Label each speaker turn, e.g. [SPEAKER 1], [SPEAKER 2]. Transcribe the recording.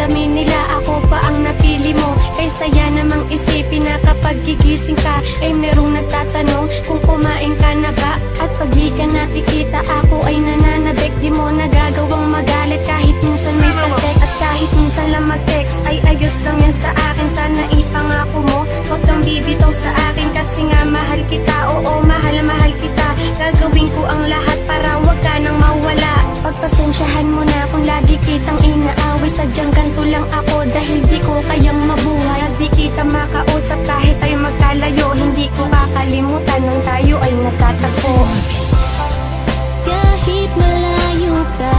[SPEAKER 1] damdamin nila ako pa ang napili mo. Kaysa yan namang isipin na kapag gigising ka ay merong nagtatanong kung kumain ka na ba. At pag di ka nakikita ako ay nananabik. Di mo nagagawang magalit kahit minsan may saltek. At kahit minsan lang mag-text ay ayos lang yan sa akin. Sana ipangako mo, huwag kang bibitaw sa akin. Kasi nga mahal kita, oo mahal kita. Gagawin ko ang lahat para wag ka nang mawala. Pagpasensyahan mo na kung lagi kitang inaaway. Sadyang ganto lang ako dahil di ko kayang mabuhay. Di kita makausap kahit tayo magkalayo. Hindi ko kakalimutan nung tayo ay nagtatagpo.
[SPEAKER 2] Kahit malayo ka,